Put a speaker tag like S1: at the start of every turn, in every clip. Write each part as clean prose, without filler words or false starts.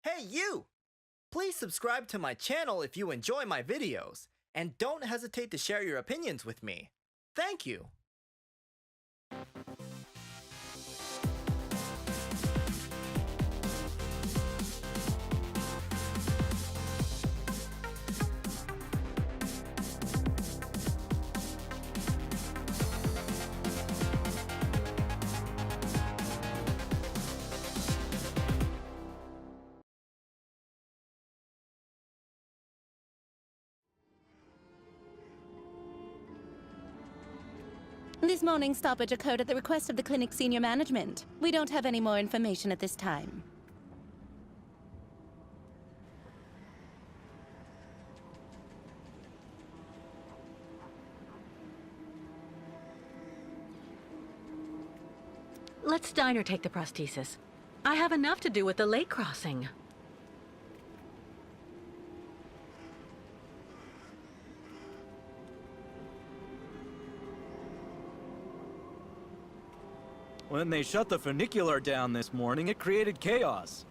S1: Hey you! Please subscribe to my channel if you enjoy my videos, and don't hesitate to share your opinions with me. Thank you!
S2: This morning's stoppage occurred at the request of the clinic's senior management. We don't have any more information at this time.
S3: Let Steiner take the prosthesis. I have enough to do with the lake crossing.
S4: When they shut the funicular down this morning, it created chaos.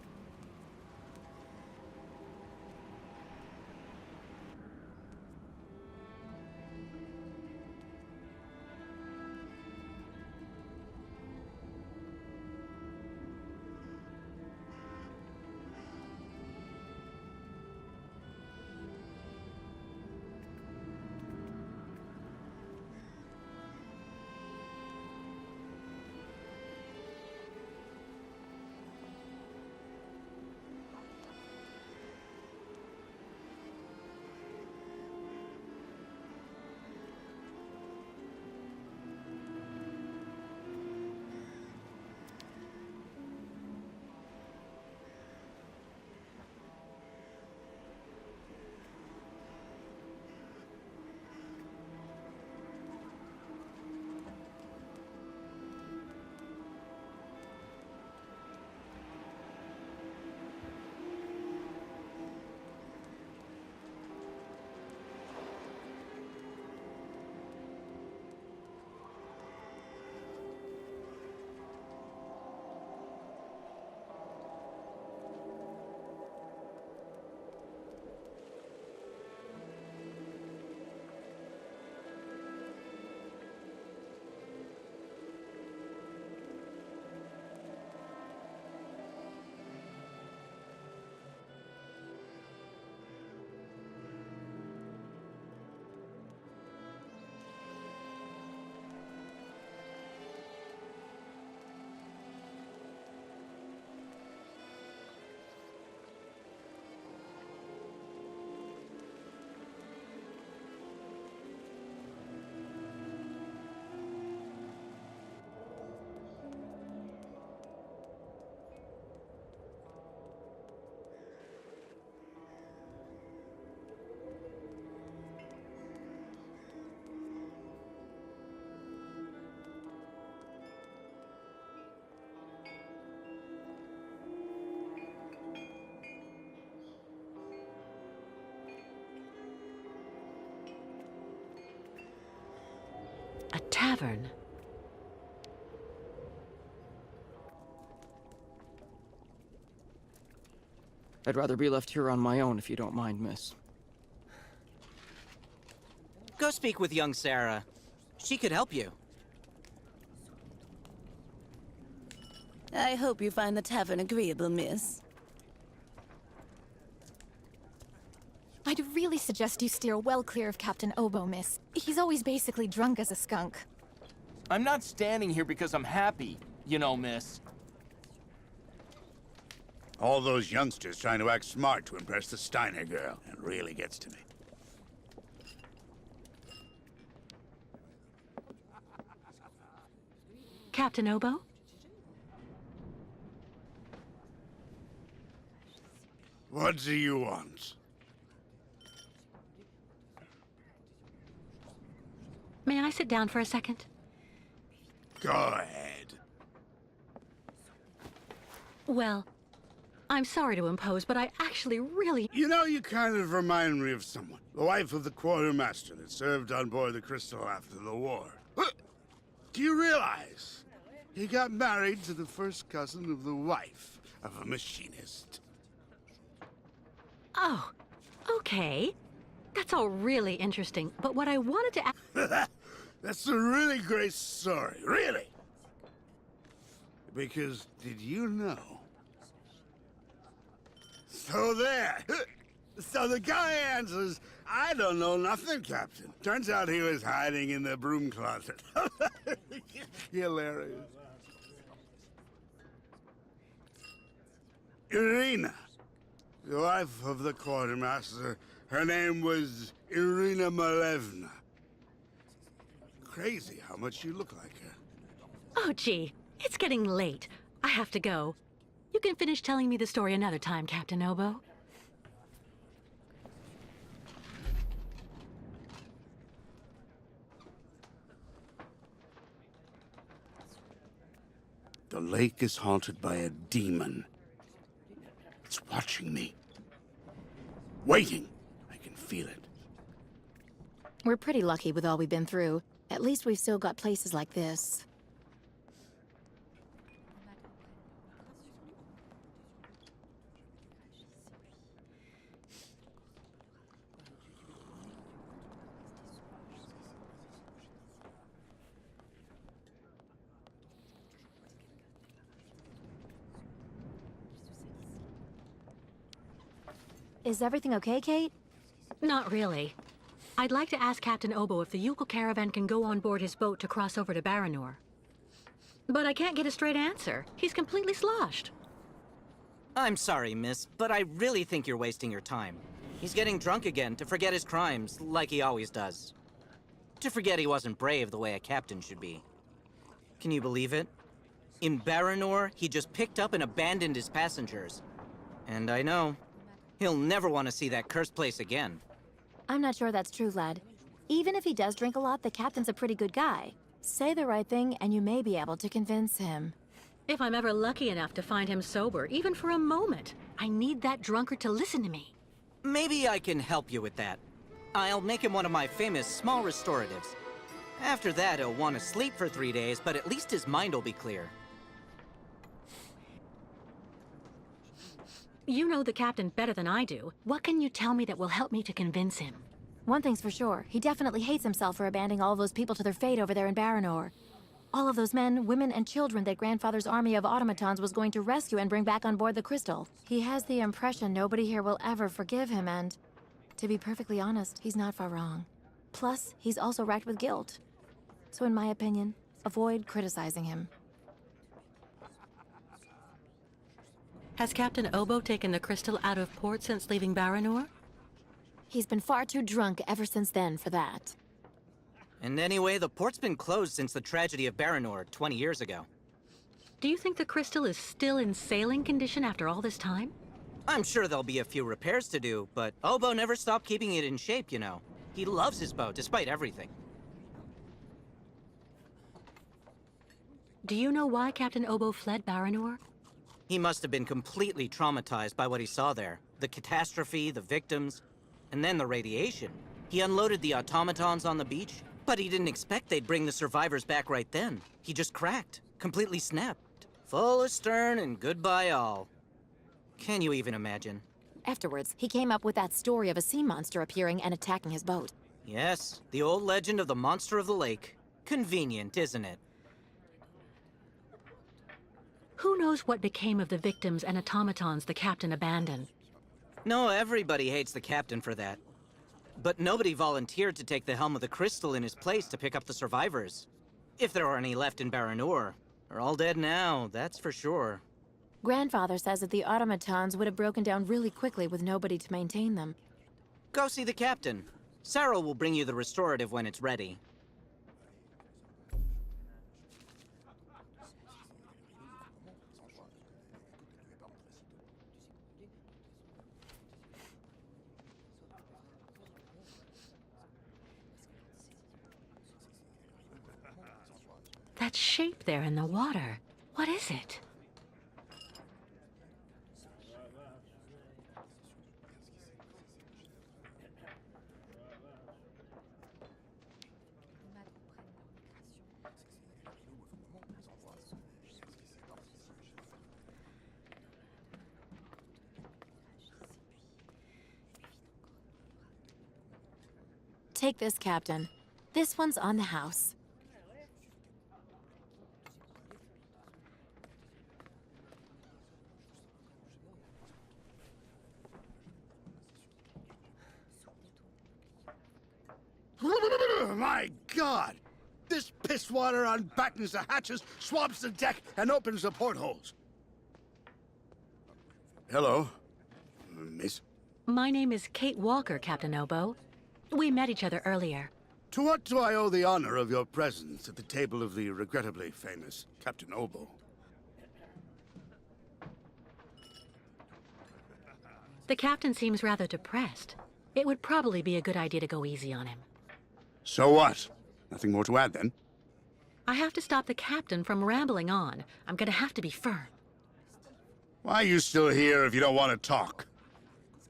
S3: A tavern.
S5: I'd rather be left here on my own if you don't mind, miss.
S6: Go speak with young Sarah. She could help you.
S2: I hope you find the tavern agreeable, miss.
S7: I'd really suggest you steer well clear of Captain Obo, miss. He's always basically drunk as a skunk.
S8: I'm not standing here because I'm happy, you know, miss.
S9: All those youngsters trying to act smart to impress the Steiner girl. It really gets to me.
S3: Captain Obo?
S9: What do you want?
S3: May I sit down for a second?
S9: Go ahead.
S3: Well, I'm sorry to impose, but I actually really...
S9: You know, you kind of remind me of someone. The wife of the quartermaster that served on board the Crystal after the war. Do you realize he got married to the first cousin of the wife of a machinist?
S3: Oh, okay. That's all really interesting, but what I wanted to ask...
S9: That's a really great story, really. Because, did you know? So there. So the guy answers, I don't know nothing, Captain. Turns out he was hiding in the broom closet. Hilarious. Irina, the wife of the quartermaster, her name was Irina Malevna. Crazy how much you look like her.
S3: Oh, gee. It's getting late. I have to go. You can finish telling me the story another time, Captain Obo.
S9: The lake is haunted by a demon. It's watching me. Waiting. I can feel it.
S7: We're pretty lucky with all we've been through. At least we've still got places like this. Is everything okay, Kate?
S3: Not really. I'd like to ask Captain Obo if the Youkol caravan can go on board his boat to cross over to Baranor. But I can't get a straight answer. He's completely sloshed.
S6: I'm sorry, miss, but I really think you're wasting your time. He's getting drunk again to forget his crimes, like he always does. To forget he wasn't brave the way a captain should be. Can you believe it? In Baranor, he just picked up and abandoned his passengers. And I know, he'll never want to see that cursed place again.
S7: I'm not sure that's true, lad. Even if he does drink a lot, the captain's a pretty good guy. Say the right thing, and you may be able to convince him.
S3: If I'm ever lucky enough to find him sober, even for a moment, I need that drunkard to listen to me.
S6: Maybe I can help you with that. I'll make him one of my famous small restoratives. After that, he'll want to sleep for 3 days, but at least his mind will be clear.
S3: You know the captain better than I do. What can you tell me that will help me to convince him?
S7: One thing's for sure, he definitely hates himself for abandoning all those people to their fate over there in Baranor. All of those men, women, and children that Grandfather's army of automatons was going to rescue and bring back on board the Crystal. He has the impression nobody here will ever forgive him, and to be perfectly honest, he's not far wrong. Plus, he's also racked with guilt. So in my opinion, avoid criticizing him.
S3: Has Captain Obo taken the crystal out of port since leaving Baranor?
S7: He's been far too drunk ever since then for that.
S6: And anyway, the port's been closed since the tragedy of Baranor 20 years ago.
S3: Do you think the crystal is still in sailing condition after all this time?
S6: I'm sure there'll be a few repairs to do, but Obo never stopped keeping it in shape, you know. He loves his boat, despite everything.
S3: Do you know why Captain Obo fled Baranor?
S6: He must have been completely traumatized by what he saw there. The catastrophe, the victims, and then the radiation. He unloaded the automatons on the beach, but he didn't expect they'd bring the survivors back right then. He just cracked, completely snapped. Full astern and goodbye all. Can you even imagine?
S7: Afterwards, he came up with that story of a sea monster appearing and attacking his boat.
S6: Yes, the old legend of the monster of the lake. Convenient, isn't it?
S3: Who knows what became of the victims and automatons the captain abandoned?
S6: No, everybody hates the captain for that. But nobody volunteered to take the helm of the Crystal in his place to pick up the survivors. If there are any left in Baranor. They're all dead now, that's for sure.
S7: Grandfather says that the automatons would have broken down really quickly with nobody to maintain them.
S6: Go see the captain. Sarah will bring you the restorative when it's ready.
S3: That shape there in the water, what is it?
S7: Take this, Captain. This one's on the house.
S9: My God! This pisswater unbattens the hatches, swabs the deck, and opens the portholes. Hello, miss.
S3: My name is Kate Walker, Captain Obo. We met each other earlier.
S9: To what do I owe the honor of your presence at the table of the regrettably famous Captain Obo?
S3: The captain seems rather depressed. It would probably be a good idea to go easy on him.
S9: So what? Nothing more to add, then?
S3: I have to stop the captain from rambling on. I'm gonna have to be firm.
S9: Why are you still here if you don't want to talk?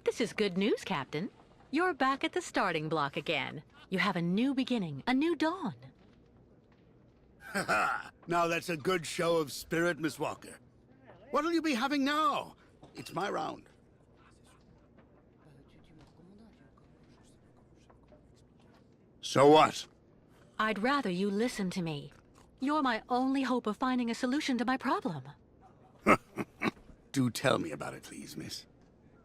S3: This is good news, Captain. You're back at the starting block again. You have a new beginning, a new dawn.
S9: Ha! Now that's a good show of spirit, Miss Walker. What'll you be having now? It's my round. So what?
S3: I'd rather you listen to me. You're my only hope of finding a solution to my problem.
S9: Do tell me about it, please, miss.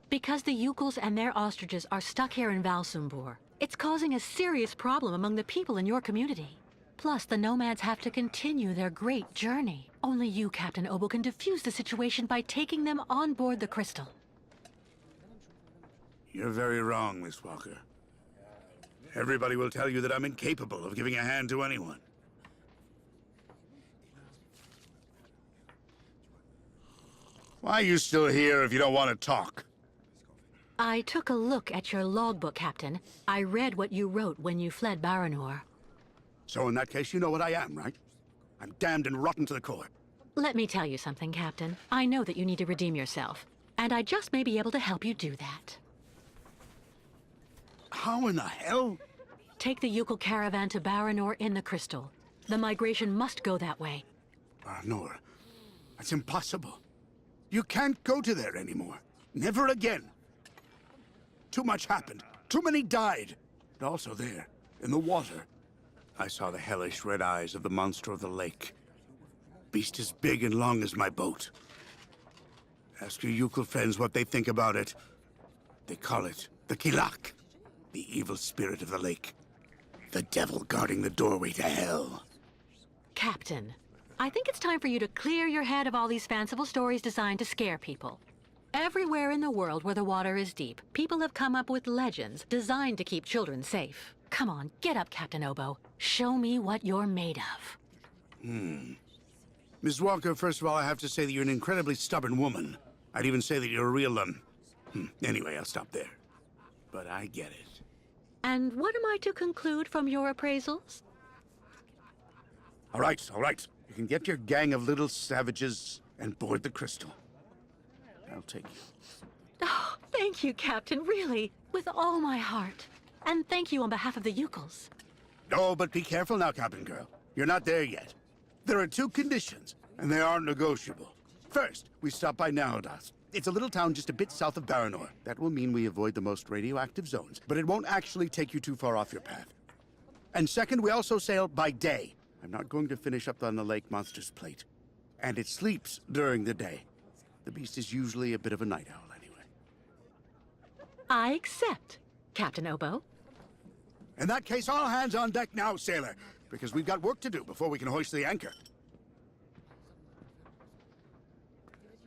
S3: Because the Youkols and their ostriches are stuck here in Valsembor, it's causing a serious problem among the people in your community. Plus, the nomads have to continue their great journey. Only you, Captain Obo, can defuse the situation by taking them on board the Crystal.
S9: You're very wrong, Miss Walker. Everybody will tell you that I'm incapable of giving a hand to anyone. Why are you still here if you don't want to talk?
S3: I took a look at your logbook, Captain. I read what you wrote when you fled Baranor.
S9: So in that case, you know what I am, right? I'm damned and rotten to the core.
S3: Let me tell you something, Captain. I know that you need to redeem yourself, and I just may be able to help you do that.
S9: How in the hell?
S3: Take the Youkol caravan to Baranor in the Crystal. The migration must go that way.
S9: Baranor? That's impossible. You can't go to there anymore. Never again. Too much happened. Too many died. But also there, in the water, I saw the hellish red eyes of the monster of the lake. Beast as big and long as my boat. Ask your Youkol friends what they think about it. They call it the Kilak, the evil spirit of the lake. The devil guarding the doorway to hell.
S3: Captain, I think it's time for you to clear your head of all these fanciful stories designed to scare people. Everywhere in the world where the water is deep, people have come up with legends designed to keep children safe. Come on, get up, Captain Obo. Show me what you're made of.
S9: Miss Walker, first of all, I have to say that you're an incredibly stubborn woman. I'd even say that you're a real, Anyway, I'll stop there. But I get it.
S3: And what am I to conclude from your appraisals?
S9: All right, all right. You can get your gang of little savages and board the Crystal. I'll take you.
S3: Oh, thank you, Captain, really, with all my heart. And thank you on behalf of the Youkols.
S9: Oh, but be careful now, Captain Girl. You're not there yet. There are two conditions, and they aren't negotiable. First, we stop by Narodas. It's a little town just a bit south of Baranor. That will mean we avoid the most radioactive zones, but it won't actually take you too far off your path. And second, we also sail by day. I'm not going to finish up on the lake monster's plate. And it sleeps during the day. The beast is usually a bit of a night owl anyway.
S3: I accept, Captain Obo.
S9: In that case, all hands on deck now, sailor, because we've got work to do before we can hoist the anchor.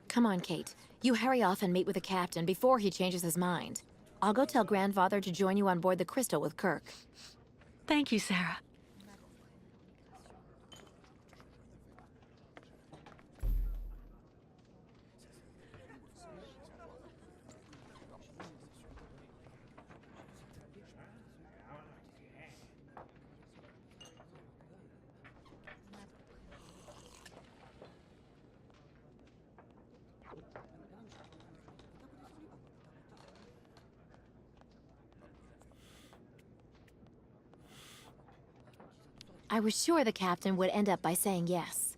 S7: Come on, Kate. You hurry off and meet with the captain before he changes his mind. I'll go tell Grandfather to join you on board the Crystal with Kirk.
S3: Thank you, Sarah.
S7: I was sure the captain would end up by saying yes.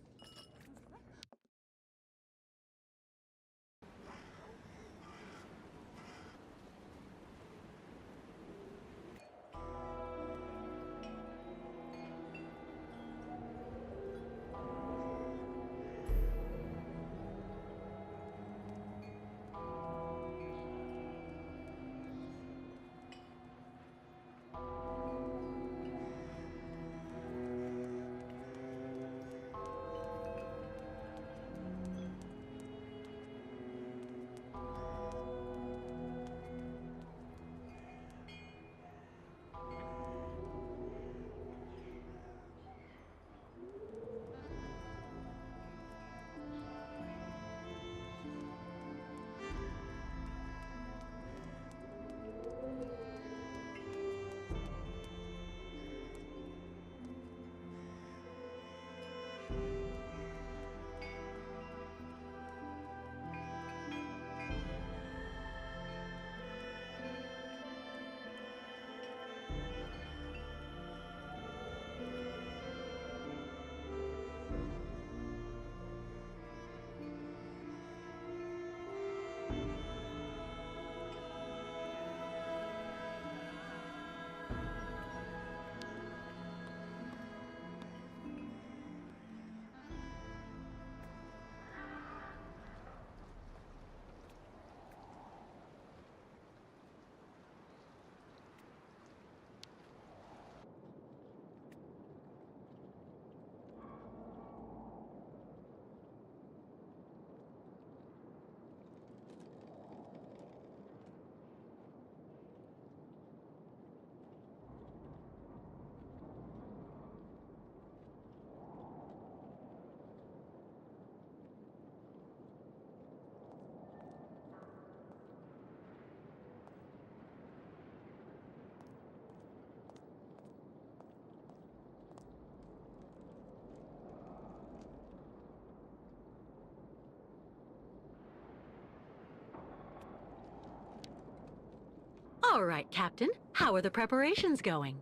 S3: All right, Captain. How are the preparations going?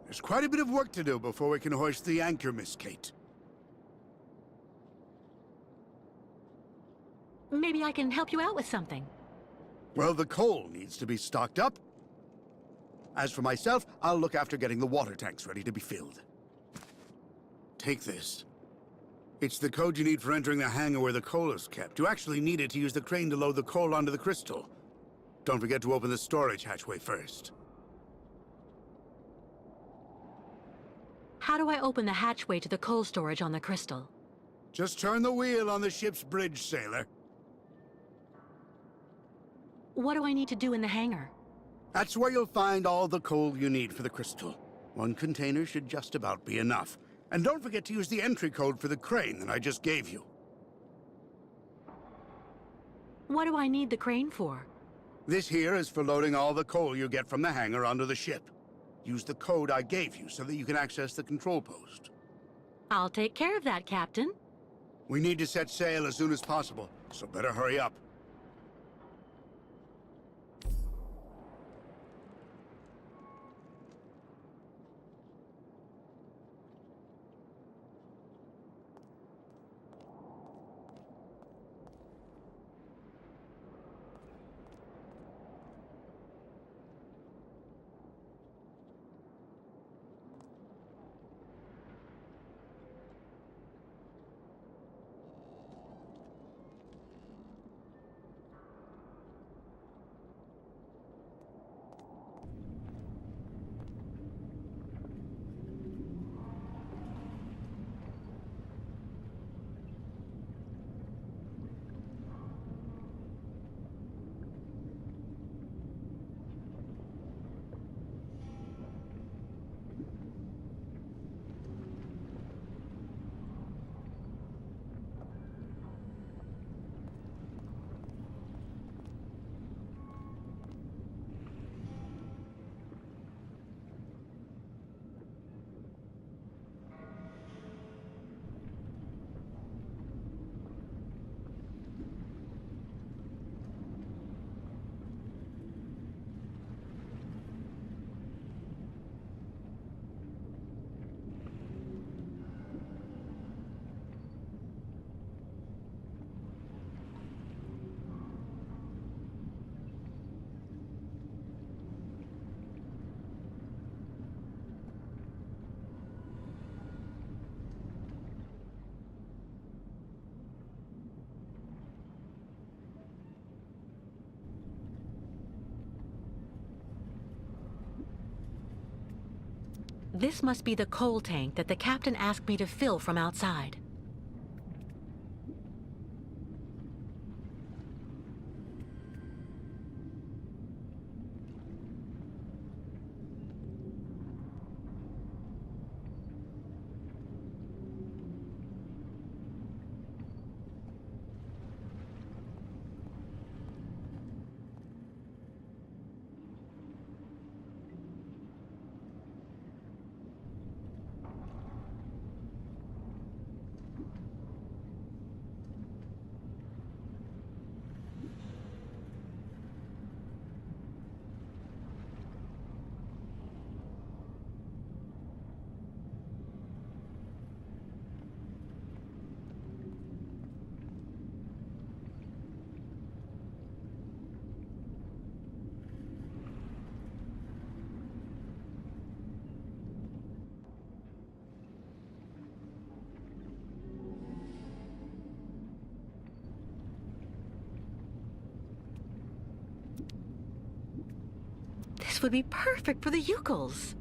S9: There's quite a bit of work to do before we can hoist the anchor, Miss Kate.
S3: Maybe I can help you out with something.
S9: Well, the coal needs to be stocked up. As for myself, I'll look after getting the water tanks ready to be filled. Take this. It's the code you need for entering the hangar where the coal is kept. You actually need it to use the crane to load the coal onto the crystal. Don't forget to open the storage hatchway first.
S3: How do I open the hatchway to the coal storage on the crystal?
S9: Just turn the wheel on the ship's bridge, sailor.
S3: What do I need to do in the hangar?
S9: That's where you'll find all the coal you need for the crystal. One container should just about be enough. And don't forget to use the entry code for the crane that I just gave you.
S3: What do I need the crane for?
S9: This here is for loading all the coal you get from the hangar onto the ship. Use the code I gave you so that you can access the control post.
S3: I'll take care of that, Captain.
S9: We need to set sail as soon as possible, so better hurry up.
S3: This must be the coal tank that the captain asked me to fill from outside. This would be perfect for the Youkols.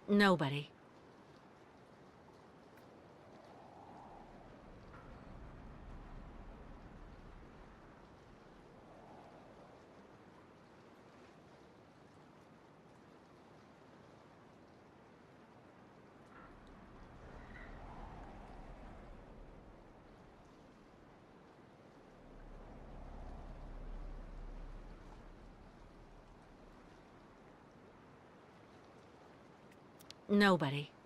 S3: Nobody. Nobody.